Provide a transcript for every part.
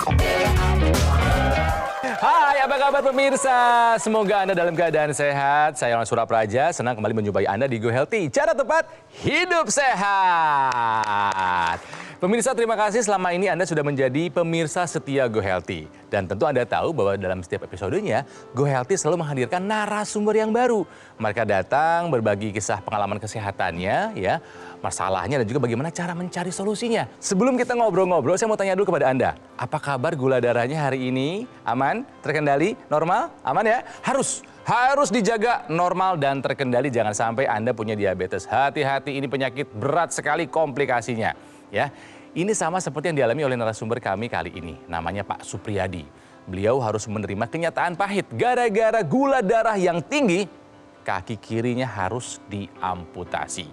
Hai, apa kabar pemirsa? Semoga Anda dalam keadaan sehat. Saya Ronald Surapraja, senang kembali menjumpai Anda di Go Healthy. Cara tepat, hidup sehat. Pemirsa, terima kasih selama ini Anda sudah menjadi pemirsa setia Go Healthy. Dan tentu Anda tahu bahwa dalam setiap episodenya, Go Healthy selalu menghadirkan narasumber yang baru. Mereka datang berbagi kisah pengalaman kesehatannya, ya, masalahnya dan juga bagaimana cara mencari solusinya. Sebelum kita ngobrol-ngobrol, saya mau tanya dulu kepada Anda. Apa kabar gula darahnya hari ini? Aman? Terkendali? Normal? Aman ya? Harus dijaga normal dan terkendali. Jangan sampai Anda punya diabetes. Hati-hati, ini penyakit berat sekali komplikasinya. Ya, ini sama seperti yang dialami oleh narasumber kami kali ini. Namanya Pak Supriyadi. Beliau harus menerima kenyataan pahit. Gara-gara gula darah yang tinggi, kaki kirinya harus diamputasi.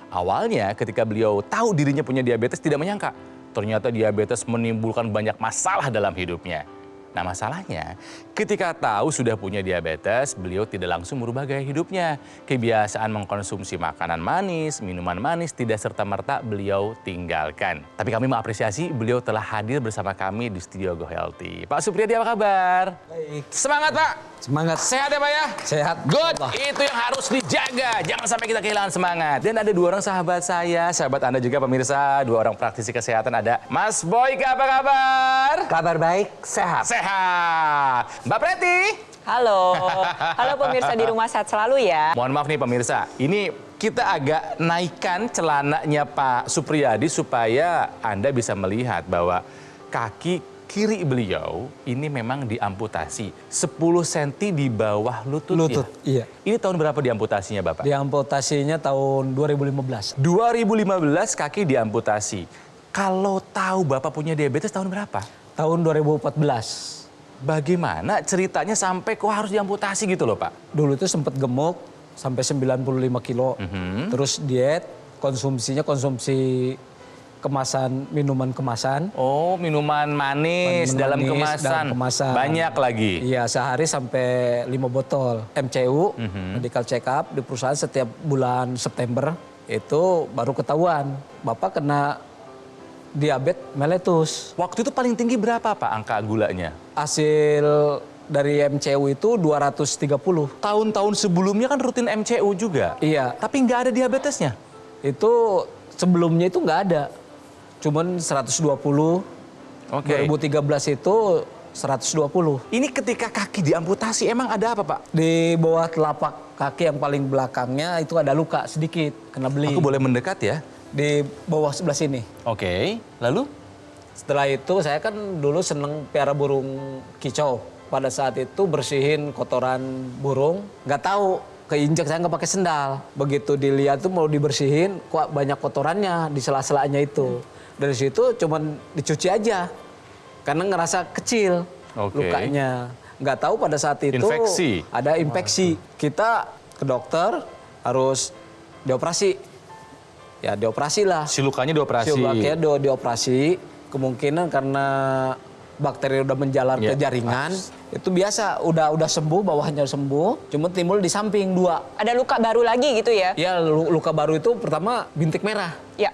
Awalnya ketika beliau tahu dirinya punya diabetes tidak menyangka. Ternyata diabetes menimbulkan banyak masalah dalam hidupnya. Nah masalahnya ketika tahu sudah punya diabetes, beliau tidak langsung merubah gaya hidupnya. Kebiasaan mengkonsumsi makanan manis, minuman manis tidak serta-merta beliau tinggalkan. Tapi kami mengapresiasi beliau telah hadir bersama kami di studio Go Healthy. Pak Supriyadi, apa kabar? Baik. Semangat Pak? Semangat. Sehat ya Pak ya? Sehat. Good, Allah. itu yang harus dijaga. Jangan sampai kita kehilangan semangat. Dan ada dua orang sahabat saya, sahabat Anda juga pemirsa, dua orang praktisi kesehatan. Ada Mas Boyka, apa kabar? Kabar baik, sehat. Sehat. Mbak Preti. Halo, halo pemirsa di rumah sehat selalu ya. Mohon maaf nih pemirsa, ini kita agak naikkan celananya Pak Supriyadi supaya Anda bisa melihat bahwa kaki kiri beliau ini memang diamputasi 10 cm di bawah lutut. Lutut, iya. Ini tahun berapa diamputasinya Bapak? Diamputasinya tahun 2015. 2015 kaki diamputasi. Kalau tahu Bapak punya diabetes tahun berapa? Tahun 2014. Bagaimana ceritanya sampai kok harus diamputasi gitu loh Pak? Dulu itu sempat gemuk sampai 95 kilo. Terus diet, konsumsi kemasan, minuman kemasan. Oh, minuman manis, dalam kemasan. Banyak lagi. Iya, sehari sampai 5 botol. MCU, medical check up di perusahaan setiap bulan September. Itu baru ketahuan, Bapak kena diabetes mellitus. Waktu itu paling tinggi berapa Pak angka gulanya? Hasil dari MCU itu 230. Tahun-tahun sebelumnya kan rutin MCU juga. Iya. Tapi nggak ada diabetesnya. Itu sebelumnya itu nggak ada. Cuman 120. Oke. 2013 itu 120. Ini ketika kaki diamputasi emang ada apa Pak? Di bawah telapak kaki yang paling belakangnya itu ada luka sedikit, kena beli. Aku boleh mendekat ya? Di bawah sebelah sini. Oke. Lalu? Setelah itu saya kan dulu seneng piara burung kicau. Pada saat itu bersihin kotoran burung, nggak tahu keinjek, saya nggak pakai sendal. Begitu dilihat tuh mau dibersihin, kok banyak kotorannya di sela-selanya itu. Dari situ cuman dicuci aja, karena ngerasa kecil lukanya. Nggak tahu pada saat itu Infeksi. ada infeksi. Kita ke dokter harus dioperasi. Ya dioperasi lah. Si lukanya dioperasi. Si lukanya dioperasi. Kemungkinan karena bakteri udah menjalar ke jaringan. Itu biasa, udah sembuh, bawahnya sembuh. Cuma timbul di samping 2. Ada luka baru lagi gitu ya? Ya luka baru itu pertama bintik merah. Ya.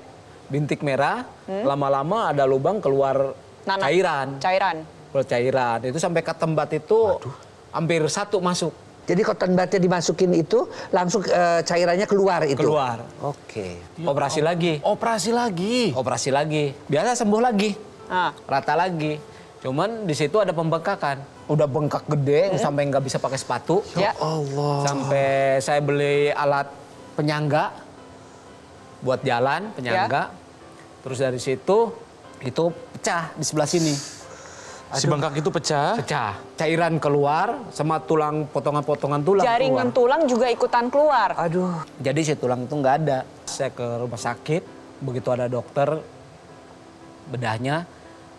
Bintik merah, lama-lama ada lubang keluar cairan. Keluar cairan. Itu sampai ke tempat itu hampir 1 masuk. Jadi cotton budnya dimasukin itu langsung cairannya keluar itu? Keluar. Oke. Operasi lagi. Operasi lagi. Operasi lagi. Biasa sembuh lagi. Ah. Rata lagi. Cuman di situ ada pembengkakan. Udah bengkak gede sampai nggak bisa pakai sepatu. Ya. Allah. Sampai saya beli alat penyangga buat jalan, penyangga. Terus dari situ itu pecah di sebelah sini. Si bengkak itu pecah. Pecah. Cairan keluar sama tulang, potongan-potongan tulang Jaringan keluar. tulang juga ikutan keluar. Aduh. Jadi si tulang itu nggak ada. Saya ke rumah sakit, begitu ada dokter bedahnya,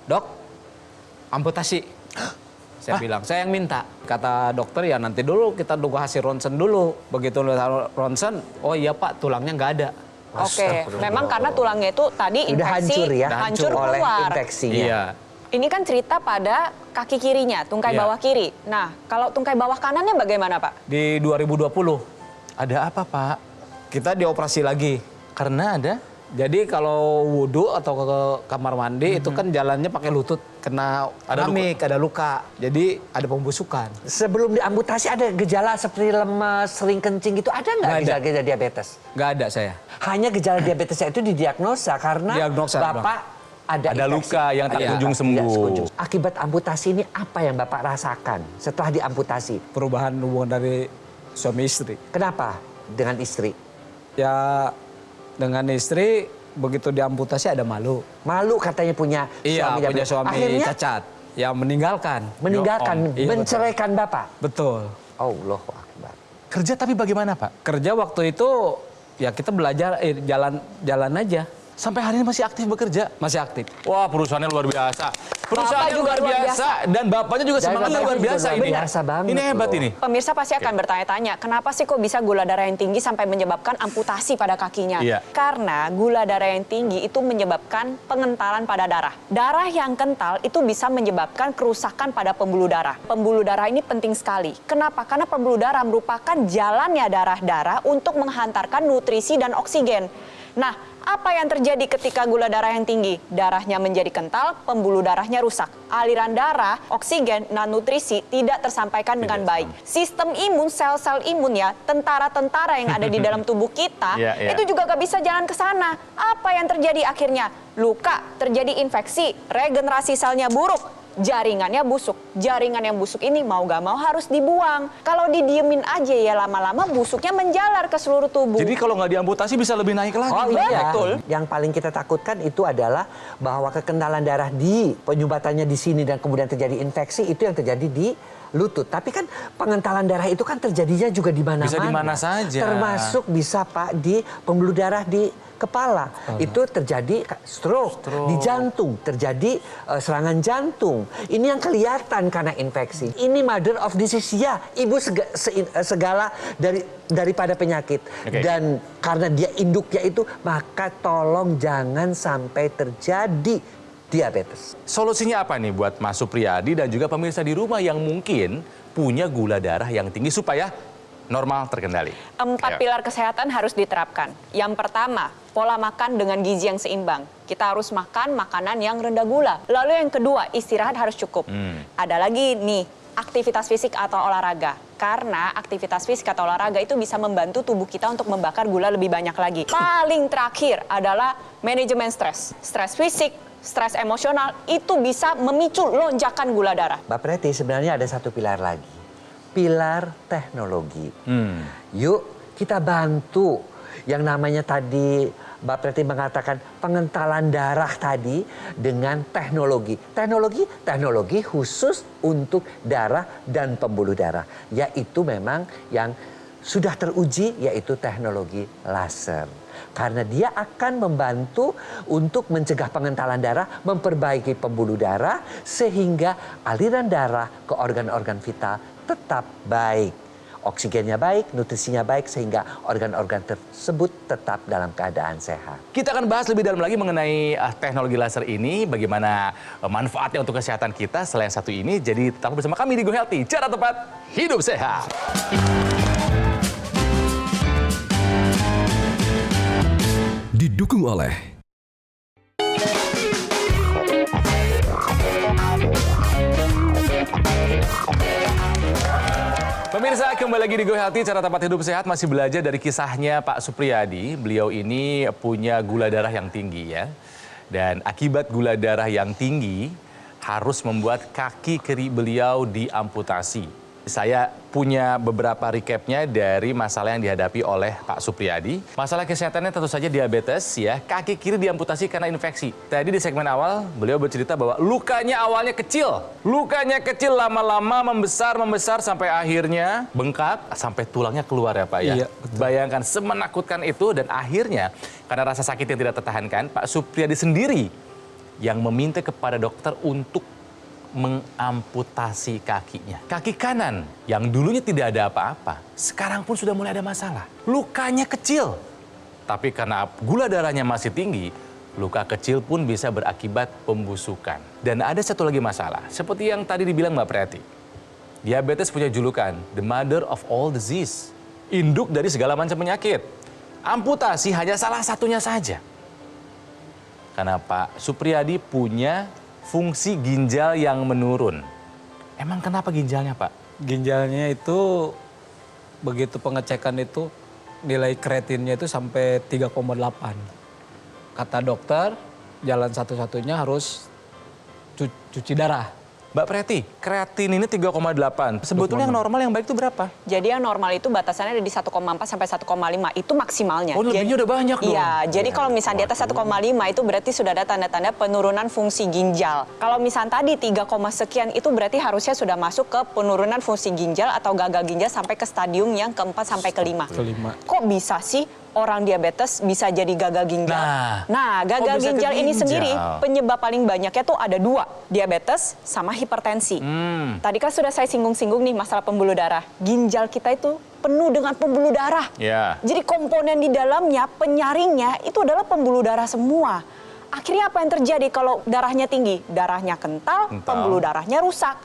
"Dok, amputasi." Saya bilang, "Saya yang minta." Kata dokter, "Ya nanti dulu kita tunggu hasil ronsen dulu." Begitu lihat ronsen, "Oh iya Pak, tulangnya nggak ada." Oke, memang karena tulangnya itu tadi Udah infeksi, hancur ya? hancur Oleh keluar. infeksinya. Iya. Ini kan cerita pada kaki kirinya, tungkai Iya. bawah kiri. Nah, kalau tungkai bawah kanannya bagaimana Pak? Di 2020 Ada apa Pak? kita dioperasi lagi. Karena ada? Jadi kalau wudhu atau ke kamar mandi itu kan jalannya pakai lutut, kena keramik, ada luka. Jadi ada pembusukan. Sebelum diamputasi ada gejala seperti lemas, sering kencing gitu, ada nggak Nggak ada. gejala diabetes? Nggak ada saya. Hanya gejala diabetesnya itu didiagnosa karena Diagnosa, Bapak ada Ada infeksi. luka yang tak Iya. kunjung Tidak sembuh. sekunjung. Akibat amputasi ini apa yang Bapak rasakan setelah diamputasi? Perubahan hubungan dari suami istri. Kenapa dengan istri? Ya dengan istri begitu diamputasi ada malu. Malu katanya punya Iya, suami punya diabetes. suami Akhirnya cacat. Ya meninggalkan. meninggalkan, Iya, menceraikan Bapak. Betul. Allahu Akbar. Kerja tapi bagaimana Pak? Kerja waktu itu ya kita belajar jalan aja. Sampai hari ini masih aktif bekerja? Masih aktif. Wah, perusahaannya luar biasa. Perusahaannya juga luar luar biasa. Dan bapaknya juga Dan semangatnya bapaknya luar juga biasa luar ini. biasa banget Ini hebat loh. ini. Pemirsa pasti akan bertanya-tanya, kenapa sih kok bisa gula darah yang tinggi sampai menyebabkan amputasi pada kakinya? Iya. Karena gula darah yang tinggi itu menyebabkan pengentalan pada darah. Darah yang kental itu bisa menyebabkan kerusakan pada pembuluh darah. Pembuluh darah ini penting sekali. Kenapa? Karena pembuluh darah merupakan jalannya darah-darah untuk menghantarkan nutrisi dan oksigen. Nah, apa yang terjadi ketika gula darah yang tinggi? Darahnya menjadi kental, pembuluh darahnya rusak. Aliran darah, oksigen, dan nutrisi tidak tersampaikan dengan baik. Sistem imun, sel-sel imun ya, tentara-tentara yang ada di dalam tubuh kita, Iya, iya. itu juga gak bisa jalan ke sana. Apa yang terjadi akhirnya? Luka, terjadi infeksi, regenerasi selnya buruk. Jaringannya busuk. Jaringan yang busuk ini mau gak mau harus dibuang. Kalau didiemin aja ya lama-lama busuknya menjalar ke seluruh tubuh. Jadi kalau nggak diamputasi bisa lebih naik lagi. Oh iya, Betul. yang paling kita takutkan itu adalah bahwa kekentalan darah di penyumbatannya di sini dan kemudian terjadi infeksi itu yang terjadi di lutut. Tapi kan pengentalan darah itu kan terjadinya juga di mana-mana. Bisa di mana saja. Termasuk bisa Pak di pembuluh darah di kepala. Itu terjadi stroke. Di jantung terjadi serangan jantung. Ini yang kelihatan karena infeksi. Ini mother of disease ya, ibu segala daripada penyakit. Oke. Dan karena dia induknya itu, maka tolong jangan sampai terjadi diabetes. Solusinya apa nih buat Mas Supriyadi dan juga pemirsa di rumah yang mungkin punya gula darah yang tinggi supaya normal terkendali? 4 Ayo. pilar kesehatan harus diterapkan. Yang pertama, pola makan dengan gizi yang seimbang. Kita harus makan makanan yang rendah gula. Lalu yang kedua, istirahat harus cukup. Ada lagi nih, aktivitas fisik atau olahraga. Karena aktivitas fisik atau olahraga itu bisa membantu tubuh kita untuk membakar gula lebih banyak lagi. Paling terakhir adalah manajemen stres. Stres fisik, stres emosional itu bisa memicu lonjakan gula darah. Mbak Preti, sebenarnya ada satu pilar lagi. Pilar teknologi. Yuk kita bantu yang namanya tadi Mbak Preti mengatakan pengentalan darah tadi dengan teknologi. Teknologi khusus untuk darah dan pembuluh darah. Yaitu memang yang sudah teruji yaitu teknologi laser. Karena dia akan membantu untuk mencegah pengentalan darah, memperbaiki pembuluh darah sehingga aliran darah ke organ-organ vital tetap baik. Oksigennya baik, nutrisinya baik sehingga organ-organ tersebut tetap dalam keadaan sehat. Kita akan bahas lebih dalam lagi mengenai teknologi laser ini, bagaimana manfaatnya untuk kesehatan kita selain satu ini. Jadi tetap bersama kami di Go Healthy, cara tepat hidup sehat. Didukung oleh Pemirsa, kembali lagi di Go Healthy, cara tempat hidup sehat, masih belajar dari kisahnya Pak Supriyadi. Beliau ini punya gula darah yang tinggi ya. Dan akibat gula darah yang tinggi harus membuat kaki kiri beliau diamputasi. Saya punya beberapa recapnya dari masalah yang dihadapi oleh Pak Supriyadi. Masalah kesehatannya tentu saja diabetes ya, kaki kiri diamputasi karena infeksi. Tadi di segmen awal beliau bercerita bahwa lukanya awalnya kecil. Lukanya kecil lama-lama membesar sampai akhirnya bengkak sampai tulangnya keluar ya Pak ya. Iya, betul. Bayangkan semenakutkan itu dan akhirnya karena rasa sakit yang tidak tertahankan, Pak Supriyadi sendiri yang meminta kepada dokter untuk mengamputasi kakinya. Kaki kanan yang dulunya tidak ada apa-apa, sekarang pun sudah mulai ada masalah. Lukanya kecil, tapi karena gula darahnya masih tinggi, luka kecil pun bisa berakibat pembusukan. Dan ada satu lagi masalah, seperti yang tadi dibilang Mbak Preti. Diabetes punya julukan, the mother of all disease. Induk dari segala macam penyakit. Amputasi hanya salah satunya saja. karena Pak Supriyadi punya fungsi ginjal yang menurun. Emang kenapa ginjalnya, Pak? Ginjalnya itu begitu pengecekan itu nilai kreatinnya itu sampai 3,8. Kata dokter, jalan satu-satunya harus cuci darah. Mbak Preti, kreatin ini 3,8. Sebetulnya yang normal yang baik itu berapa? Jadi yang normal itu batasannya ada di 1,4 sampai 1,5. Itu maksimalnya. Oh, lebihnya udah banyak dong. Iya, jadi kalau misalnya di atas 1,5 itu berarti sudah ada tanda-tanda penurunan fungsi ginjal. Kalau misalnya tadi 3, sekian itu berarti harusnya sudah masuk ke penurunan fungsi ginjal atau gagal ginjal sampai ke stadium yang ke-4 sampai ke-5. Kok bisa sih orang diabetes bisa jadi gagal ginjal? Nah, gagal bisa ke ginjal ini ginjal. sendiri penyebab paling banyaknya tuh ada 2, diabetes sama hipertensi. Tadi kan sudah saya singgung-singgung nih masalah pembuluh darah. Ginjal kita itu penuh dengan pembuluh darah. Ya. Jadi komponen di dalamnya, penyaringnya itu adalah pembuluh darah semua. Akhirnya apa yang terjadi kalau darahnya tinggi? Darahnya kental. Pembuluh darahnya rusak.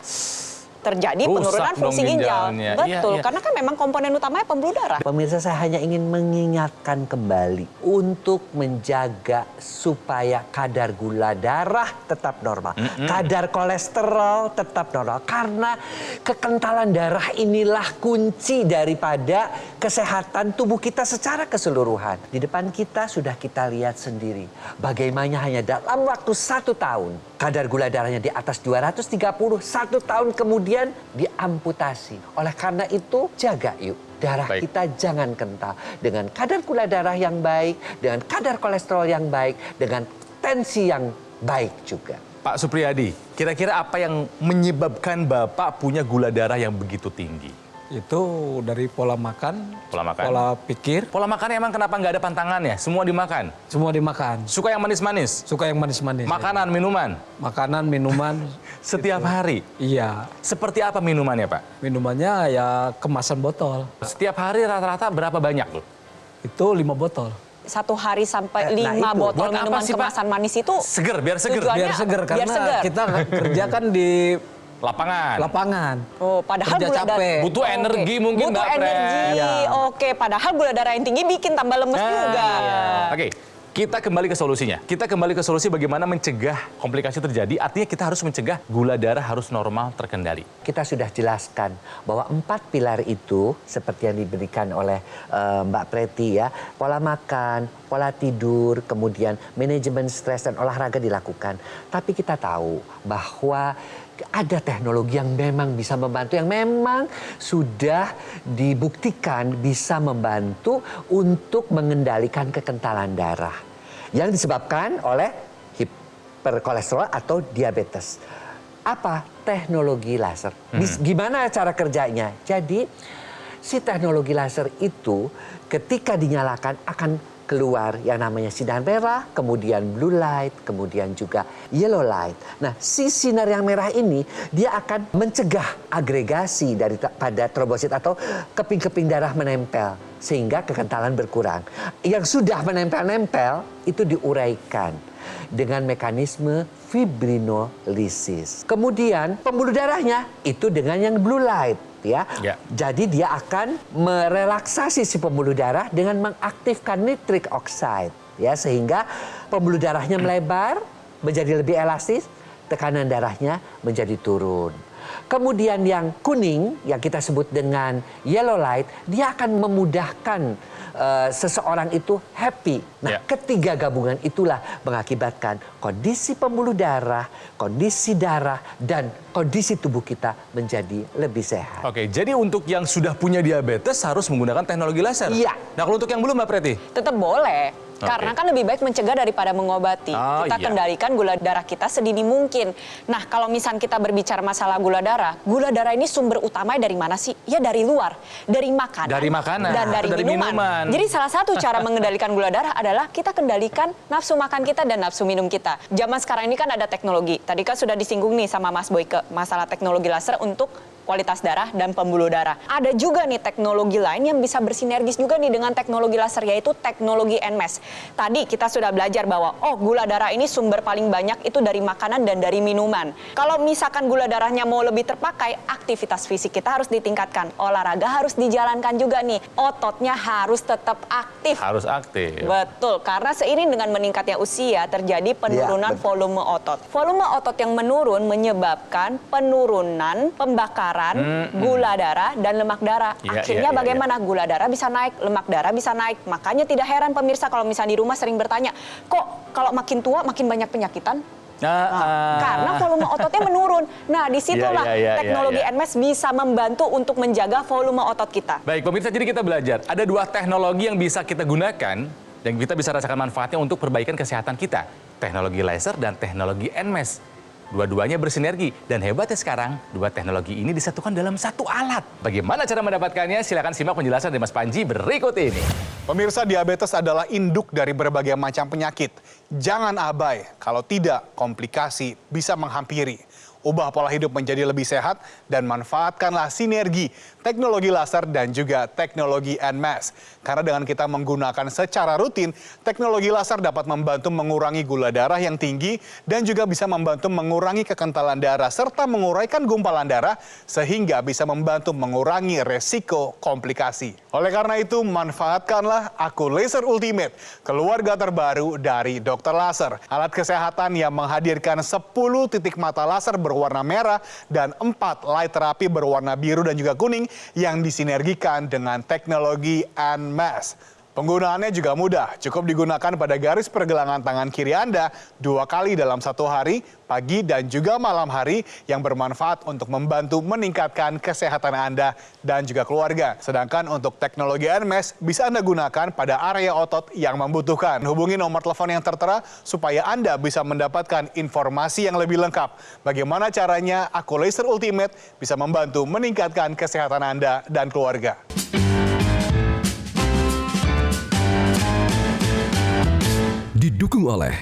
Terjadi Rusak penurunan dong fungsi ginjal. ginjalnya. Betul, Iya, iya. karena kan memang komponen utamanya pembuluh darah. Pemirsa, saya hanya ingin mengingatkan kembali untuk menjaga supaya kadar gula darah tetap normal. Kadar kolesterol tetap normal. Karena kekentalan darah inilah kunci daripada kesehatan tubuh kita secara keseluruhan. Di depan kita sudah kita lihat sendiri. Bagaimana hanya dalam waktu 1 tahun. Kadar gula darahnya di atas 230, 1 tahun kemudian diamputasi. Oleh karena itu, jaga yuk. Darah Baik. kita jangan kental. Dengan kadar gula darah yang baik, dengan kadar kolesterol yang baik, dengan tensi yang baik juga. Pak Supriyadi, kira-kira apa yang menyebabkan Bapak punya gula darah yang begitu tinggi? Itu dari pola makan, Pola makan. pola pikir, Pola makannya emang kenapa nggak ada pantangannya? Semua dimakan. semua dimakan. Suka yang manis-manis? Suka yang manis-manis. Makanan, minuman? Makanan, minuman. Setiap hari? Iya, Seperti apa minumannya, Pak? minumannya ya kemasan botol. Setiap hari rata-rata berapa banyak tuh? Itu 5 botol. 1 hari sampai Nah, 5 itu. botol Buat apa minuman sih, Pak? kemasan manis itu Seger, biar seger. tujuannya Biar seger, apa? Biar karena seger. kita kerja kan di Lapangan. lapangan. Oh, padahal Kerja gula darah capek. Butuh energi mungkin, butuh Mbak Pres. energi. Iya. Oke, padahal gula darah yang tinggi bikin tambah lemes juga. Oke, kita kembali ke solusinya. Kita kembali ke solusi bagaimana mencegah komplikasi terjadi. Artinya kita harus mencegah gula darah harus normal terkendali. Kita sudah jelaskan bahwa 4 pilar itu seperti yang diberikan oleh Mbak Preti ya. Pola makan, pola tidur, kemudian manajemen stres dan olahraga dilakukan. Tapi kita tahu bahwa ada teknologi yang memang bisa membantu, yang memang sudah dibuktikan bisa membantu untuk mengendalikan kekentalan darah yang disebabkan oleh hiperkolesterol atau diabetes. Apa? Teknologi laser. Gimana cara kerjanya? Jadi si teknologi laser itu ketika dinyalakan akan keluar yang namanya sinar merah, kemudian blue light, kemudian juga yellow light. Nah, si sinar yang merah ini dia akan mencegah agregasi pada trombosit atau keping-keping darah menempel sehingga kekentalan berkurang. Yang sudah menempel-nempel itu diuraikan dengan mekanisme fibrinolisis. Kemudian pembuluh darahnya itu dengan yang blue light. Ya. Jadi dia akan merelaksasi si pembuluh darah dengan mengaktifkan nitric oxide ya sehingga pembuluh darahnya melebar, menjadi lebih elastis, tekanan darahnya menjadi turun. Kemudian yang kuning yang kita sebut dengan yellow light, dia akan memudahkan seseorang itu happy. Nah, ketiga gabungan itulah mengakibatkan kondisi pembuluh darah, kondisi darah, dan kondisi tubuh kita menjadi lebih sehat. Oke, jadi untuk yang sudah punya diabetes harus menggunakan teknologi laser? Iya. Nah, kalau untuk yang belum, Mbak Preti? Tetap boleh. Karena kan lebih baik mencegah daripada mengobati. Kita kendalikan gula darah kita sedini mungkin. Nah, kalau misalnya kita berbicara masalah gula darah ini sumber utamanya dari mana sih? Ya dari luar, dari makanan. Dari makanan. Dan dari minuman. Jadi salah satu cara mengendalikan gula darah adalah kita kendalikan nafsu makan kita dan nafsu minum kita. Zaman sekarang ini kan ada teknologi. Tadi kan sudah disinggung nih sama Mas Boyke, masalah teknologi laser untuk kualitas darah dan pembuluh darah. Ada juga nih teknologi lain yang bisa bersinergis juga nih dengan teknologi laser, yaitu teknologi NMES. Tadi kita sudah belajar bahwa gula darah ini sumber paling banyak itu dari makanan dan dari minuman. Kalau misalkan gula darahnya mau lebih terpakai, aktivitas fisik kita harus ditingkatkan. Olahraga harus dijalankan juga nih. Ototnya harus tetap aktif. Harus aktif. Betul, karena seiring dengan meningkatnya usia terjadi penurunan volume otot. Volume otot yang menurun menyebabkan penurunan pembakaran gula darah dan lemak darah. Akhirnya bagaimana? Gula darah bisa naik, lemak darah bisa naik. Makanya tidak heran pemirsa kalau misalnya di rumah sering bertanya, kok kalau makin tua makin banyak penyakitan? Karena volume ototnya menurun. Nah, disitulah teknologi NMES bisa membantu untuk menjaga volume otot kita. Baik, pemirsa, jadi kita belajar. Ada 2 teknologi yang bisa kita gunakan dan kita bisa rasakan manfaatnya untuk perbaikan kesehatan kita. Teknologi laser dan teknologi NMES. Dua-duanya bersinergi dan hebatnya sekarang 2 teknologi ini disatukan dalam satu alat. Bagaimana cara mendapatkannya? Silakan simak penjelasan dari Mas Panji berikut ini. Pemirsa, diabetes adalah induk dari berbagai macam penyakit. Jangan abai, kalau tidak komplikasi bisa menghampiri. Ubah pola hidup menjadi lebih sehat dan manfaatkanlah sinergi teknologi laser dan juga teknologi NMES. Karena dengan kita menggunakan secara rutin, teknologi laser dapat membantu mengurangi gula darah yang tinggi dan juga bisa membantu mengurangi kekentalan darah serta menguraikan gumpalan darah sehingga bisa membantu mengurangi resiko komplikasi. Oleh karena itu, manfaatkanlah Aku Laser Ultimate, keluarga terbaru dari Dokter Laser. Alat kesehatan yang menghadirkan 10 titik mata laser berwarna merah dan 4 light terapi berwarna biru dan juga kuning yang disinergikan dengan teknologi NMES. Penggunaannya juga mudah, cukup digunakan pada garis pergelangan tangan kiri Anda 2 kali dalam 1 hari, pagi dan juga malam hari, yang bermanfaat untuk membantu meningkatkan kesehatan Anda dan juga keluarga. Sedangkan untuk teknologi NMES bisa Anda gunakan pada area otot yang membutuhkan. Hubungi nomor telepon yang tertera supaya Anda bisa mendapatkan informasi yang lebih lengkap. Bagaimana caranya Aku Laser Ultimate bisa membantu meningkatkan kesehatan Anda dan keluarga. Didukung oleh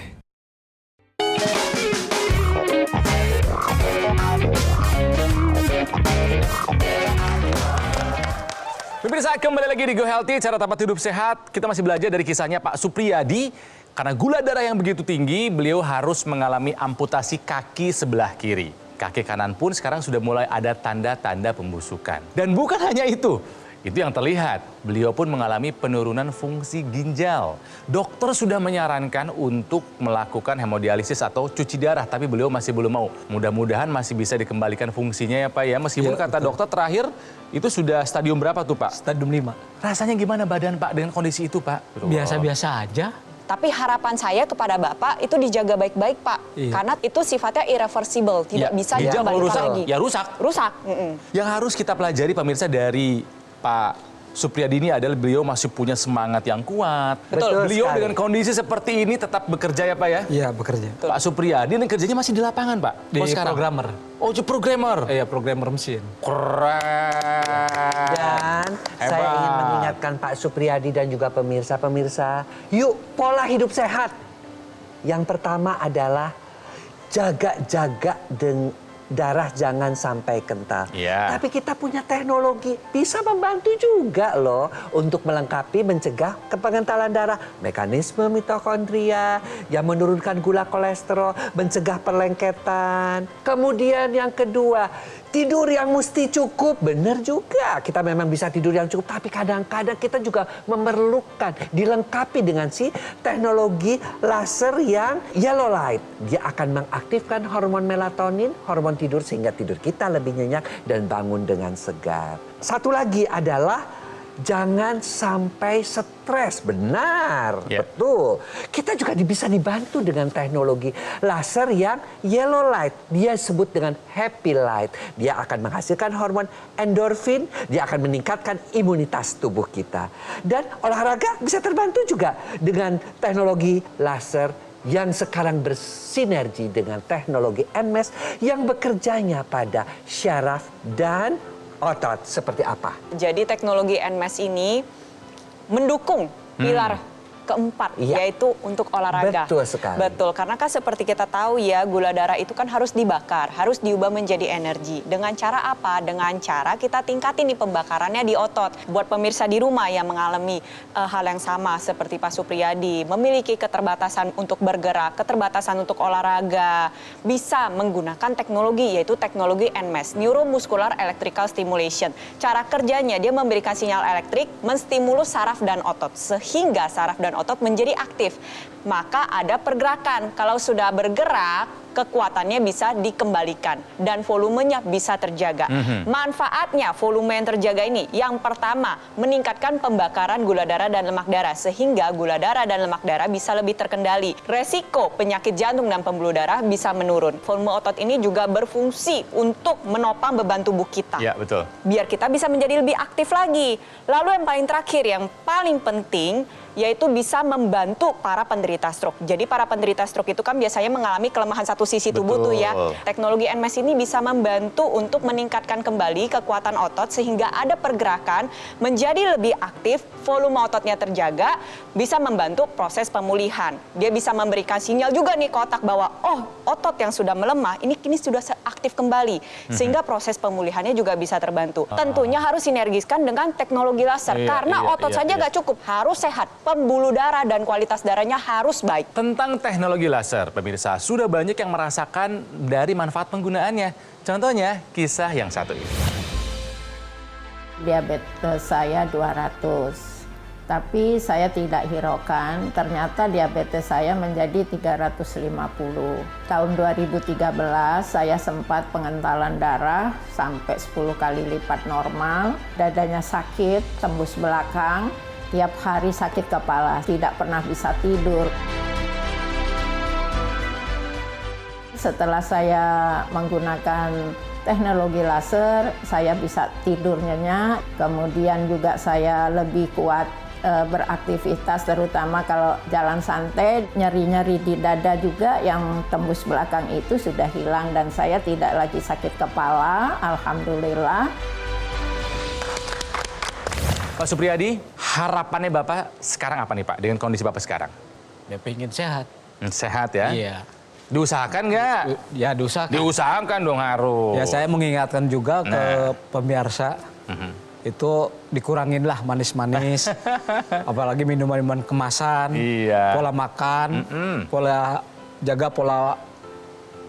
Pemirsa, kembali lagi di Go Healthy, cara tepat hidup sehat. Kita masih belajar dari kisahnya Pak Supriyadi. Karena gula darah yang begitu tinggi, beliau harus mengalami amputasi kaki sebelah kiri. Kaki kanan pun sekarang sudah mulai ada tanda-tanda pembusukan. Dan bukan hanya itu yang terlihat. Beliau pun mengalami penurunan fungsi ginjal. Dokter sudah menyarankan untuk melakukan hemodialisis atau cuci darah, tapi beliau masih belum mau. Mudah-mudahan masih bisa dikembalikan fungsinya ya Pak ya. Meskipun kata dokter terakhir itu sudah stadium berapa tuh Pak? Stadium 5. Rasanya gimana badan Pak dengan kondisi itu Pak? Biasa-biasa aja. Tapi harapan saya kepada Bapak itu dijaga baik-baik Pak. Karena itu sifatnya irreversible, tidak bisa ginjal kalau dikembalikan rusak, lagi. ya rusak. Rusak. Yang harus kita pelajari pemirsa dari Pak Supriyadi ini adalah beliau masih punya semangat yang kuat. Betul Beliau sekali. dengan kondisi seperti ini tetap bekerja ya Pak ya? Iya, bekerja. Pak Supriyadi dan kerjanya masih di lapangan Pak? Di Oh, sekarang? programmer. Oh, jadi programmer? Iya, programmer mesin. Keren. Dan saya Hebat. ingin mengingatkan Pak Supriyadi dan juga pemirsa-pemirsa, yuk pola hidup sehat. Yang pertama adalah jaga-jaga darah jangan sampai kental. Iya. Tapi kita punya teknologi bisa membantu juga loh untuk melengkapi mencegah kepengentalan darah, mekanisme mitokondria yang menurunkan gula kolesterol, mencegah perlengketan. Kemudian yang kedua, tidur yang mesti cukup. Benar juga, kita memang bisa tidur yang cukup, tapi kadang-kadang kita juga memerlukan dilengkapi dengan si teknologi laser yang yellow light. Dia akan mengaktifkan hormon melatonin, hormon tidur, sehingga tidur kita lebih nyenyak dan bangun dengan segar. Satu lagi adalah jangan sampai stres. Benar, betul. Kita juga bisa dibantu dengan teknologi laser yang yellow light. Dia sebut dengan happy light. Dia akan menghasilkan hormon endorfin. Dia akan meningkatkan imunitas tubuh kita. Dan olahraga bisa terbantu juga dengan teknologi laser yang sekarang bersinergi dengan teknologi NMES yang bekerjanya pada syaraf dan otot. Seperti apa? Jadi teknologi NMES ini mendukung pilar keempat, Iya. yaitu untuk olahraga. Betul sekali. Betul, karena kan seperti kita tahu ya, gula darah itu kan harus dibakar, harus diubah menjadi energi. Dengan cara apa? Dengan cara kita tingkatin nih pembakarannya di otot. Buat pemirsa di rumah yang mengalami hal yang sama seperti Pak Supriyadi, memiliki keterbatasan untuk bergerak, keterbatasan untuk olahraga, bisa menggunakan teknologi, yaitu teknologi NMES, Neuromuscular Electrical Stimulation. Cara kerjanya, dia memberikan sinyal elektrik, menstimulus saraf dan otot, sehingga saraf dan otot menjadi aktif. Maka ada pergerakan. Kalau sudah bergerak, kekuatannya bisa dikembalikan dan volumenya bisa terjaga. Manfaatnya volume yang terjaga ini, yang pertama, meningkatkan pembakaran gula darah dan lemak darah sehingga gula darah dan lemak darah bisa lebih terkendali. Resiko penyakit jantung dan pembuluh darah bisa menurun. Volume otot ini juga berfungsi untuk menopang beban tubuh kita. Ya, betul. Biar kita bisa menjadi lebih aktif lagi. Lalu yang paling terakhir, yang paling penting, yaitu bisa membantu para penderita stroke. Jadi para penderita stroke itu kan biasanya mengalami kelemahan satu sisi tubuh tuh ya. Teknologi NMES ini bisa membantu untuk meningkatkan kembali kekuatan otot sehingga ada pergerakan, menjadi lebih aktif, volume ototnya terjaga, bisa membantu proses pemulihan. Dia bisa memberikan sinyal juga nih ke otak bahwa otot yang sudah melemah ini kini sudah aktif kembali. Sehingga proses pemulihannya juga bisa terbantu. Tentunya harus sinergiskan dengan teknologi laser karena otot saja nggak cukup, harus sehat. Pembuluh darah dan kualitas darahnya harus baik. Tentang teknologi laser, pemirsa, sudah banyak yang merasakan dari manfaat penggunaannya. Contohnya, kisah yang satu ini. Diabetes saya 200, tapi saya tidak hiraukan. Ternyata diabetes saya menjadi 350. Tahun 2013 saya sempat pengentalan darah sampai 10 kali lipat normal. Dadanya sakit, tembus belakang. Tiap hari sakit kepala, tidak pernah bisa tidur. Setelah saya menggunakan teknologi laser, saya bisa tidur nyenyak. Kemudian juga saya lebih kuat beraktivitas, terutama kalau jalan santai. Nyeri-nyeri di dada juga yang tembus belakang itu sudah hilang dan saya tidak lagi sakit kepala, alhamdulillah. Pak Supriyadi, harapannya Bapak sekarang apa nih Pak dengan kondisi Bapak sekarang? Ya pengen sehat. Sehat ya? Iya. Diusahakan nggak? Ya diusahakan. Diusahakan dong harus. Ya saya mengingatkan juga ke pemirsa, itu dikuranginlah manis-manis, apalagi minuman-minuman kemasan, pola makan, jaga pola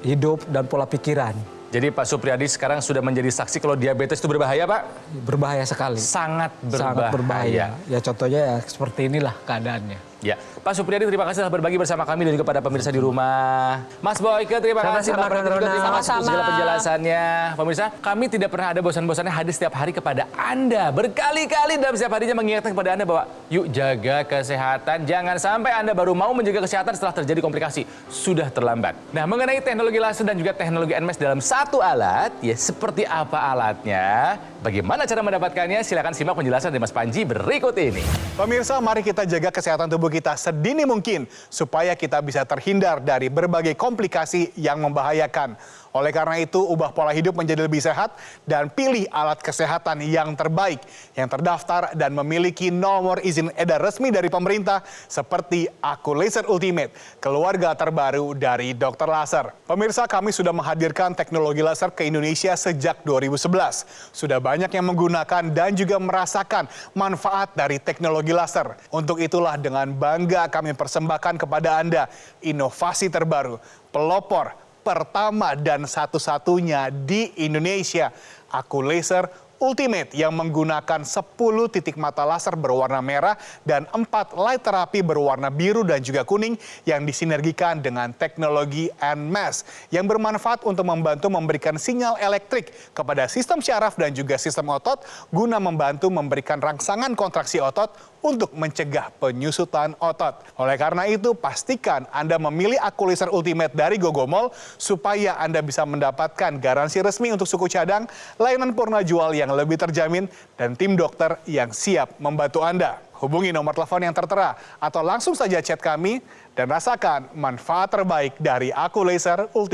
hidup dan pola pikiran. Jadi Pak Supriyadi sekarang sudah menjadi saksi kalau diabetes itu berbahaya Pak? Berbahaya sekali. Sangat berbahaya. Sangat berbahaya. Ya contohnya ya seperti inilah keadaannya. Ya, Pak Supriyadi terima kasih telah berbagi bersama kami dan juga pada pemirsa di rumah. Mas Boyke terima kasih, Mbak Preti juga terima kasih untuk segala penjelasannya. Pemirsa, kami tidak pernah ada bosan-bosannya hadir setiap hari kepada Anda. Berkali-kali dalam setiap harinya mengingatkan kepada Anda bahwa yuk jaga kesehatan. Jangan sampai Anda baru mau menjaga kesehatan setelah terjadi komplikasi. Sudah terlambat. Nah, mengenai teknologi laser dan juga teknologi NMES dalam satu alat, ya seperti apa alatnya? Bagaimana cara mendapatkannya? Silakan simak penjelasan dari Mas Panji berikut ini. Pemirsa, mari kita jaga kesehatan tubuh kita sedini mungkin supaya kita bisa terhindar dari berbagai komplikasi yang membahayakan. Oleh karena itu, ubah pola hidup menjadi lebih sehat dan pilih alat kesehatan yang terbaik, yang terdaftar dan memiliki nomor izin edar resmi dari pemerintah seperti Aku Laser Ultimate, keluarga terbaru dari dokter laser. Pemirsa, kami sudah menghadirkan teknologi laser ke Indonesia sejak 2011. Sudah banyak yang menggunakan dan juga merasakan manfaat dari teknologi laser. Untuk itulah dengan bangga kami persembahkan kepada Anda inovasi terbaru, pelopor pertama dan satu-satunya di Indonesia, Aku Laser Ultimate yang menggunakan 10 titik mata laser berwarna merah dan 4 light terapi berwarna biru dan juga kuning yang disinergikan dengan teknologi NMES yang bermanfaat untuk membantu memberikan sinyal elektrik kepada sistem syaraf dan juga sistem otot guna membantu memberikan rangsangan kontraksi otot untuk mencegah penyusutan otot. Oleh karena itu, pastikan Anda memilih Aku Laser Ultimate dari Gogomall supaya Anda bisa mendapatkan garansi resmi untuk suku cadang, layanan purna jual yang lebih terjamin, dan tim dokter yang siap membantu Anda. Hubungi nomor telepon yang tertera atau langsung saja chat kami dan rasakan manfaat terbaik dari Aku Laser Ultimate.